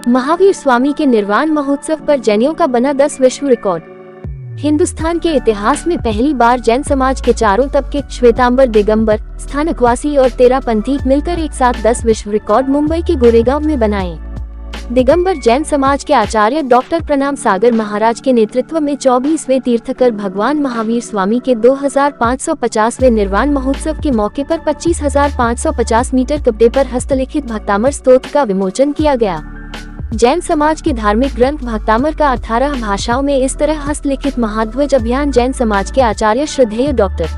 महावीर स्वामी के निर्वाण महोत्सव पर जैनियों का बना 10 विश्व रिकॉर्ड। हिंदुस्तान के इतिहास में पहली बार जैन समाज के चारों तबके श्वेतांबर, दिगंबर, स्थानकवासी और तेरापंथी मिलकर एक साथ 10 विश्व रिकॉर्ड मुंबई के गोरेगांव में बनाए। दिगंबर जैन समाज के आचार्य डॉक्टर प्रणाम सागर महाराज के नेतृत्व में 24वें तीर्थकर भगवान महावीर स्वामी के 2550वें निर्वाण महोत्सव के मौके पर 25,550 मीटर कपड़े पर हस्तलिखित भक्तामर स्तोत्र का विमोचन किया गया। जैन समाज के धार्मिक ग्रंथ भक्तामर का 18 भाषाओं में इस तरह हस्तलिखित महाध्वज अभियान जैन समाज के आचार्य श्रद्धेय डॉक्टर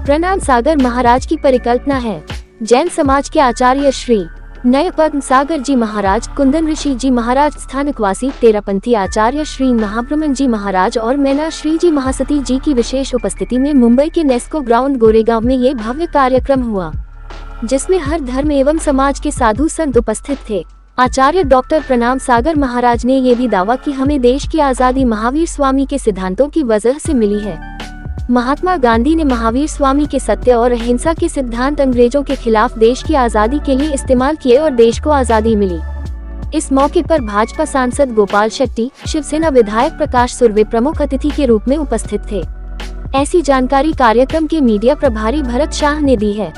प्रणाम सागर महाराज की परिकल्पना है। जैन समाज के आचार्य श्री नय पद्म सागर जी महाराज, कुंदन ऋषि जी महाराज, स्थानकवासी तेरापंथी आचार्य श्री महाब्रह्मन जी महाराज और मैना श्री जी महासती जी की विशेष उपस्थिति में मुंबई के नेस्को ग्राउंड गोरेगांव में ये भव्य कार्यक्रम हुआ, जिसमें हर धर्म एवं समाज के साधु संत उपस्थित थे। आचार्य डॉक्टर प्रणाम सागर महाराज ने ये भी दावा कि हमें देश की आजादी महावीर स्वामी के सिद्धांतों की वजह से मिली है। महात्मा गांधी ने महावीर स्वामी के सत्य और अहिंसा के सिद्धांत अंग्रेजों के खिलाफ देश की आजादी के लिए इस्तेमाल किए और देश को आजादी मिली। इस मौके पर भाजपा सांसद गोपाल शेट्टी, शिवसेना विधायक प्रकाश सुर्वे प्रमुख अतिथि के रूप में उपस्थित थे। ऐसी जानकारी कार्यक्रम के मीडिया प्रभारी भरत शाह ने दी है।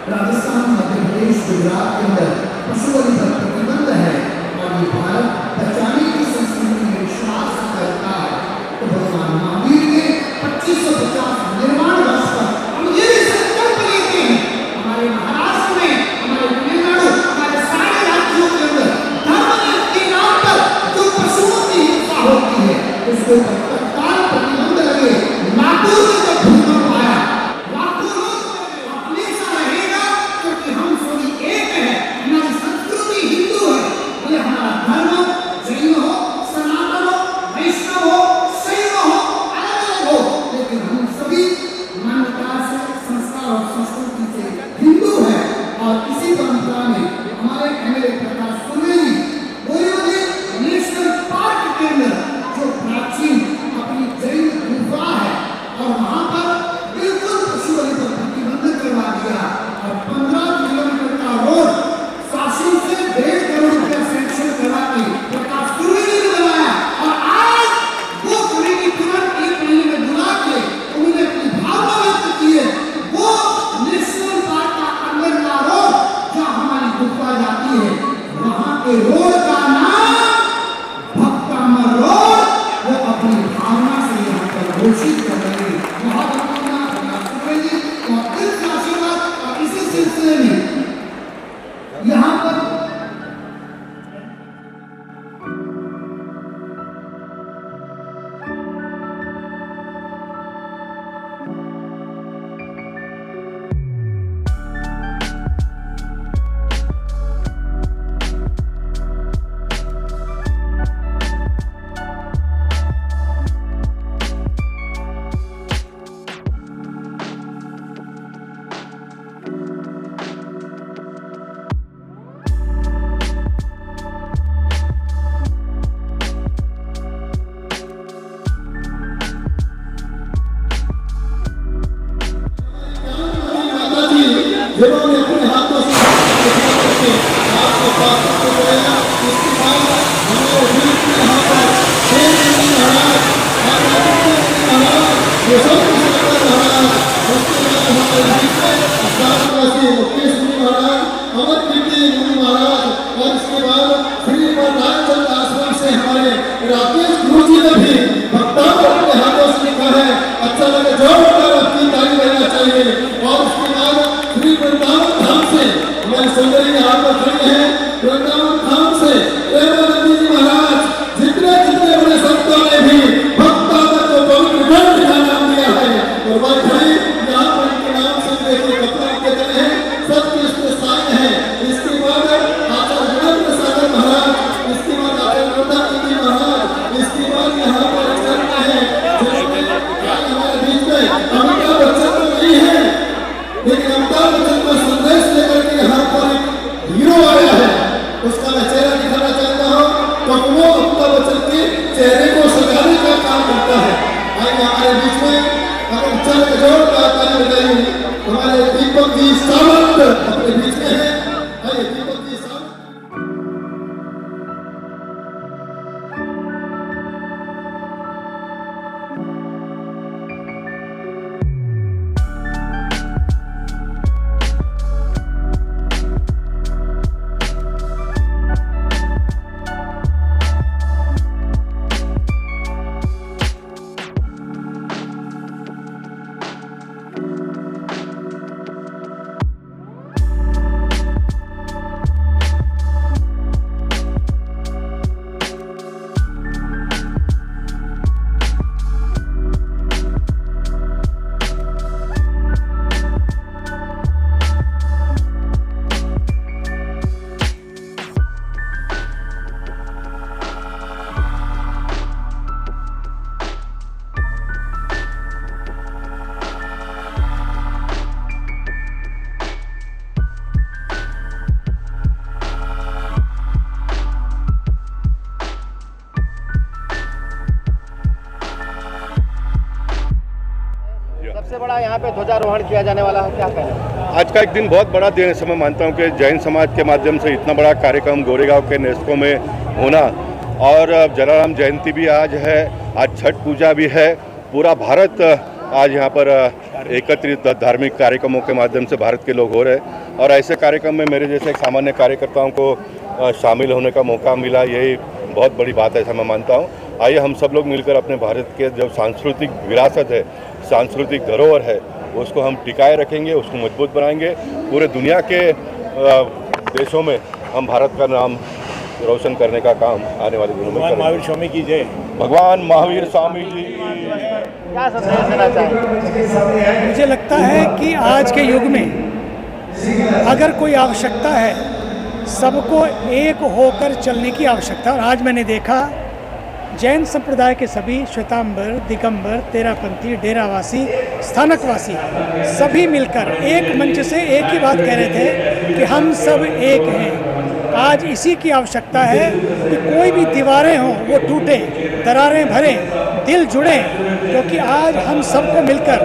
राजस्थान, मध्य प्रदेश, गुजरात के अंदर पशु बलि पर प्रतिबंध है और ये भारत बचाने की संस्कृति में विश्वास करता है। तो भगवान महावीर के 2550 निर्वाण वर्ष पर हम ये संकल्प लेते हैं, हमारे महाराष्ट्र में, हमारे तमिलनाडु, हमारे सारे राज्यों के अंदर धर्म के नाम पर जो पशुओं की हिंसा होती है उसको तत्काल प्रतिबंध लगे। नागपुर में जब भूकंप आया, लाखों लोग अपने सा रहेगा क्योंकि हम सभी एक हैं, हमारी संस्कृति जिन्होंने अपने हाथों से आपको प्राप्त कराया। इसके बाद हमारे देश में यहाँ पर शेर जी महाराज, ये सब महाराज, उसके बाद हमारे देश में स्थानवासी मुकेश जी महाराज, अमर कीर्ति गुरु महाराज, और इसके बाद श्री रामचंद्र आश्रम से हमारे राकेश गुरु जी ने भी भक्तों को अपने हाथों से लिखा है। अच्छा लगे जोरदार आपकी ताली बजाना चाहिए। और उसके बाद श्री वृंदावन धाम से हमारे सुंदरी यहाँ पर खड़े हैं। वृंदावन धाम से प्रेमानंद जी महाराज, जितने जितने बड़े संतों ने भी भक्तों को पवित्र ग्रंथ का नाम दिया है, और वह भाई यहाँ पर इनके नाम से देखिए कपड़ा के चले हैं, सबके इसमें साइन है। इसके बाद आचार्य वीरेंद्र सागर महाराज, इसके बाद आचार्य नंदा जी महाराज, इसके बाद यहाँ पर चलते हैं हमारे बीच में अमिताभ बच्चन तो नहीं है, लेकिन अमिताभ बच्चन को संदेश लेकर के यहाँ पर एक हीरो आया है, उसका मैं चेहरा दिखाना चाहता हूँ। तो वो अमिताभ बच्चन के चेहरे को सजाने का काम करता है। आइए हमारे बीच में अगर अच्छा लगे जोरदार ताली बजाइए। हमारे दीपक जी सावंत अपने बीच में है। आइए दीपक जी सावंत। सबसे बड़ा यहाँ पे ध्वजारोहण किया जाने वाला है, क्या कहना? आज का एक दिन बहुत बड़ा दिन है। समय मानता हूँ कि जैन समाज के माध्यम से इतना बड़ा कार्यक्रम गोरेगांव के नेस्को में होना, और जलाराम जयंती भी आज है, आज छठ पूजा भी है। पूरा भारत आज यहाँ पर एकत्रित धार्मिक कार्यक्रमों के माध्यम से भारत के लोग हो रहे हैं, और ऐसे कार्यक्रम में मेरे जैसे सामान्य कार्यकर्ताओं को शामिल होने का मौका मिला, यही बहुत बड़ी बात है ऐसा मैं मानता हूँ। आइए हम सब लोग मिलकर अपने भारत के जो सांस्कृतिक विरासत है, सांस्कृतिक धरोहर है, उसको हम टिकाए रखेंगे, उसको मजबूत बनाएंगे। पूरे दुनिया के देशों में हम भारत का नाम रोशन करने का काम आने वाले दिनों में करेंगे। महावीर स्वामी की जय। भगवान महावीर स्वामी जी क्या संदेश देना चाहेंगे? मुझे लगता है कि आज के युग में अगर कोई आवश्यकता है, सबको एक होकर चलने की आवश्यकता। और आज मैंने देखा जैन संप्रदाय के सभी श्वेतांबर, दिगंबर, तेरापंथी, डेरावासी, स्थानकवासी सभी मिलकर एक मंच से एक ही बात कह रहे थे कि हम सब एक हैं। आज इसी की आवश्यकता है कि कोई भी दीवारें हों वो टूटे, दरारें भरें, दिल जुड़े, क्योंकि आज हम सबको मिलकर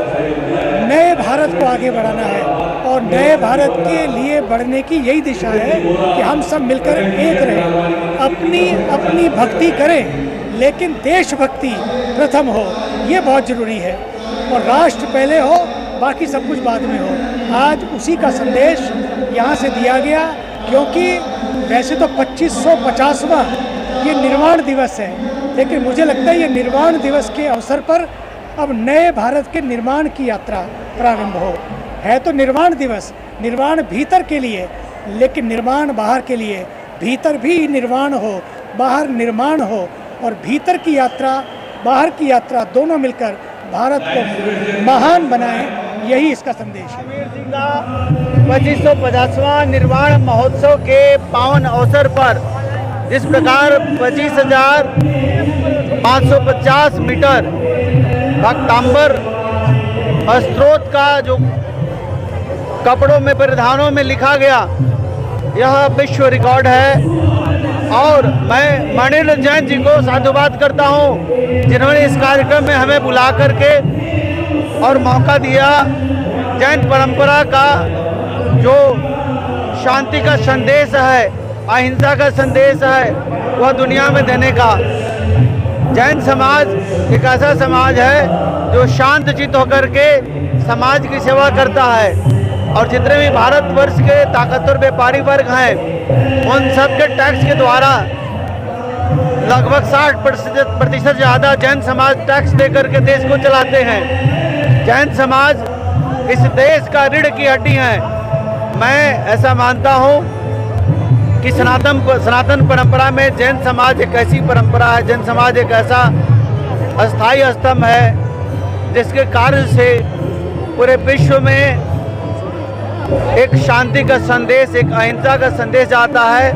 नए भारत को आगे बढ़ाना है। और नए भारत के लिए बढ़ने की यही दिशा है कि हम सब मिलकर एक रहें, अपनी अपनी भक्ति करें, लेकिन देशभक्ति प्रथम हो, ये बहुत ज़रूरी है। और राष्ट्र पहले हो, बाकी सब कुछ बाद में हो। आज उसी का संदेश यहाँ से दिया गया, क्योंकि वैसे तो 2550वां ये निर्वाण दिवस है, लेकिन मुझे लगता है ये निर्वाण दिवस के अवसर पर अब नए भारत के निर्माण की यात्रा प्रारंभ हो। है तो निर्वाण दिवस, निर्वाण भीतर के लिए, लेकिन निर्माण बाहर के लिए। भीतर भी निर्वाण हो, बाहर निर्माण हो, और भीतर की यात्रा, बाहर की यात्रा दोनों मिलकर भारत को महान बनाएं, यही इसका संदेश है। महावीर जी का 2550वां निर्वाण महोत्सव के पावन अवसर पर जिस प्रकार 25,550 मीटर भक्तांबर स्त्रोत का जो कपड़ों में परिधानों में लिखा गया, यह विश्व रिकॉर्ड है। और मैं मणिन्द्र जैन जी को साधुवाद करता हूँ, जिन्होंने इस कार्यक्रम में हमें बुला करके और मौका दिया जैन परंपरा का जो शांति का संदेश है, अहिंसा का संदेश है, वह दुनिया में देने का। जैन समाज एक ऐसा समाज है जो शांत चित्त होकर के समाज की सेवा करता है, और जितने भी भारतवर्ष के ताकतवर व्यापारी वर्ग हैं, उन सब के टैक्स के द्वारा लगभग 60% ज़्यादा जैन समाज टैक्स दे करके देश को चलाते हैं। जैन समाज इस देश का रीढ़ की हड्डी है। मैं ऐसा मानता हूँ कि सनातन परंपरा में जैन समाज एक ऐसी परंपरा है, जैन समाज एक ऐसा अस्थायी स्तंभ है जिसके कारण से पूरे विश्व में एक शांति का संदेश, एक अहिंसा का संदेश आता है,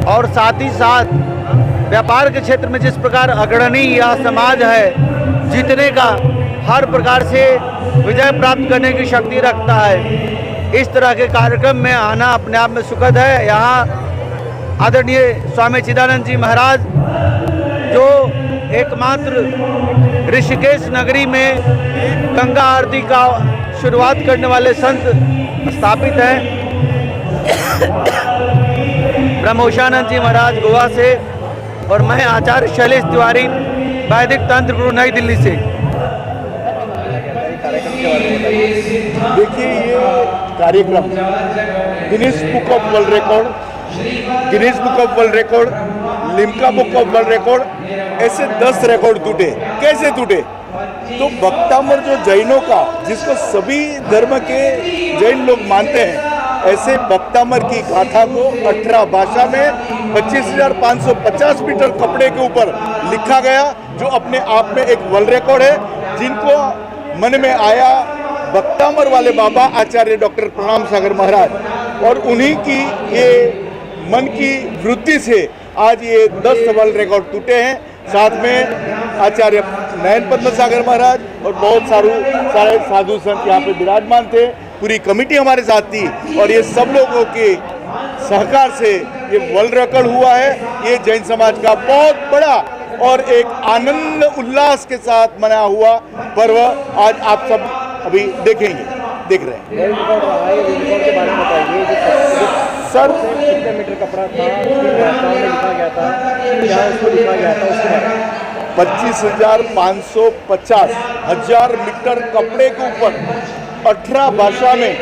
और साथ ही साथ व्यापार के क्षेत्र में जिस प्रकार अग्रणी यह समाज है, जीतने का हर प्रकार से विजय प्राप्त करने की शक्ति रखता है। इस तरह के कार्यक्रम में आना अपने आप में सुखद है। यहाँ आदरणीय स्वामी चिदानंद जी महाराज, जो एकमात्र ऋषिकेश नगरी में गंगा आरती का शुरुआत करने वाले संत स्थापित हैं, ब्रह्मोशानंद जी महाराज गोवा से, और मैं आचार्य शैलेश तिवारी वैदिक तंत्र गुरु नई दिल्ली से। देखिए, ये कार्यक्रम Guinness book of world record, Limca book of world record, ऐसे 10 रिकॉर्ड टूटे। कैसे टूटे? तो भक्तामर जो जैनों का, जिसको सभी धर्म के जैन लोग मानते हैं, ऐसे भक्तामर की गाथा को 18 भाषा में 25,550 मीटर कपड़े के ऊपर लिखा गया, जो अपने आप में एक वर्ल्ड रिकॉर्ड है। जिनको मन में आया भक्तामर वाले बाबा आचार्य डॉक्टर प्रणाम सागर महाराज, और उन्हीं की ये मन की वृत्ति से आज ये 10 वर्ल्ड रिकॉर्ड टूटे हैं। साथ में आचार्य नयन पद्म सागर महाराज और बहुत सारे साधु संत यहाँ पे विराजमान थे। पूरी कमेटी हमारे साथ थी, और ये सब लोगों के सहकार से ये वर्ल्ड रिकॉर्ड हुआ है। ये जैन समाज का बहुत बड़ा और एक आनंद उल्लास के साथ मनाया हुआ पर्व आज आप सब अभी देख रहे हैं। के बारे में बताइए। सर, कितने मीटर कपड़ा था, लिखा गया था, यहाँ उसको लिखा गया था, उसके बारे में 25,550 मीटर कपड़े के ऊपर 18 भाषा में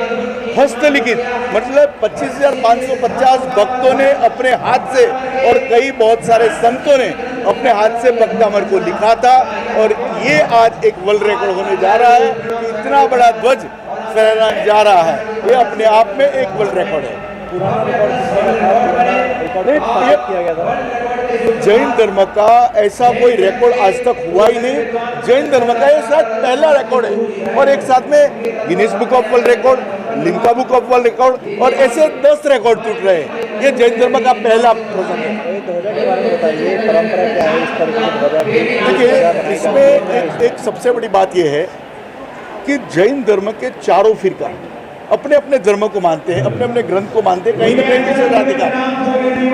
हस्तलिखित, मतलब 25,550 भक्तों ने अपने हाथ से, और कई बहुत सारे संतों ने अपने हाथ से भक्तामर को लिखा था। और ये आज एक वर्ल्ड रिकॉर्ड होने जा रहा है कि इतना बड़ा ध्वज फहराया जा रहा है। ये अपने आप में एक वर्ल्ड रिकॉर्ड है। पुराना रिकॉर्ड किया गया था। जैन धर्म का ऐसा कोई रिकॉर्ड आज तक हुआ ही नहीं। जैन धर्म का ये शायद पहला रिकॉर्ड है, और एक साथ में Guinness book of world record, Limca book of world record, और ऐसे 10 रिकॉर्ड टूट रहे हैं। ये जैन धर्म का पहला प्रोजेक्ट है। ध्वजा के बारे में बताइए, परंपरा क्या है इस तरह की ध्वजा की? देखिए, इसमें एक सबसे बड़ी बात यह है कि जैन धर्म के चारों फिरका अपने अपने धर्म को मानते हैं, अपने अपने ग्रंथ को मानते हैं, कहीं न कहीं किसी जाति का।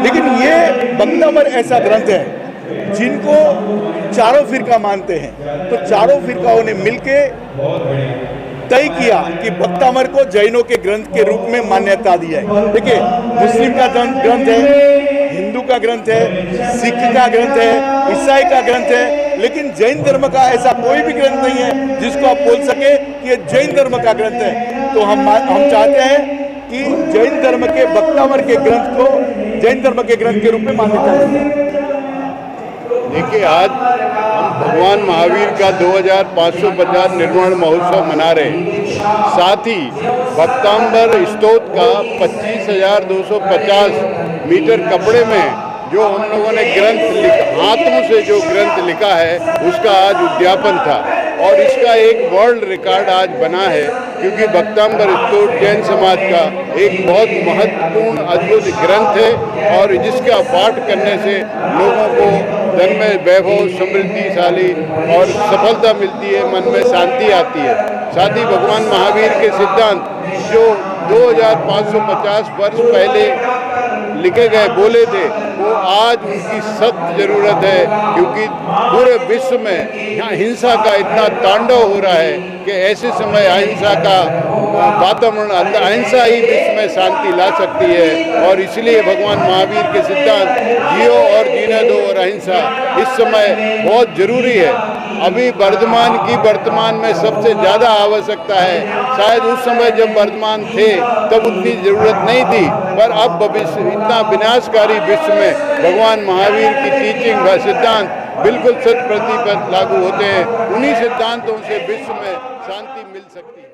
लेकिन ये भक्तामर ऐसा ग्रंथ है जिनको चारों फिरका मानते हैं। तो चारों फिरकाओं ने मिलके तय किया कि भक्तामर को जैनों के ग्रंथ के रूप में मान्यता दी है। देखिए, मुस्लिम का ग्रंथ है, हिंदू का ग्रंथ है, सिख का ग्रंथ है, ईसाई का ग्रंथ है, लेकिन जैन धर्म का ऐसा कोई भी ग्रंथ नहीं है जिसको आप बोल सके कि ये जैन धर्म का ग्रंथ है। तो हम चाहते हैं कि जैन धर्म के भक्तामर के ग्रंथ को जैन धर्म के ग्रंथ के रूप में मान्यता दें। देखिए, आज हम भगवान महावीर का 2550 निर्वाण महोत्सव मना रहे हैं। साथ ही भक्तांबर स्तोत्र का 25,250 मीटर कपड़े में जो हम लोगों ने ग्रंथ हाथों से जो ग्रंथ लिखा है, उसका आज उद्यापन था, और इसका एक वर्ल्ड रिकॉर्ड आज बना है, क्योंकि भक्तांबर स्तोत्र जैन समाज का एक बहुत महत्वपूर्ण अद्भुत ग्रंथ है, और जिसका पाठ करने से लोगों को धन में वैभव, समृद्धिशाली और सफलता मिलती है, मन में शांति आती है। साथ ही भगवान महावीर के सिद्धांत जो 2550 वर्ष पहले लिखे गए बोले थे वो आज उनकी सख्त जरूरत है, क्योंकि पूरे विश्व में यहाँ हिंसा का इतना तांडव हो रहा है कि ऐसे समय अहिंसा का वातावरण, अहिंसा ही विश्व में शांति ला सकती है। और इसलिए भगवान महावीर के सिद्धांत जियो और जीने दो और अहिंसा इस समय बहुत जरूरी है। अभी वर्तमान में सबसे ज़्यादा आवश्यकता है। शायद उस समय जब वर्तमान थे तब उतनी ज़रूरत नहीं थी, पर अब भविष्य इतना विनाशकारी विश्व में भगवान महावीर की टीचिंग व सिद्धांत बिल्कुल शत प्रतिशत लागू होते हैं। उन्हीं सिद्धांतों से विश्व में शांति मिल सकती है।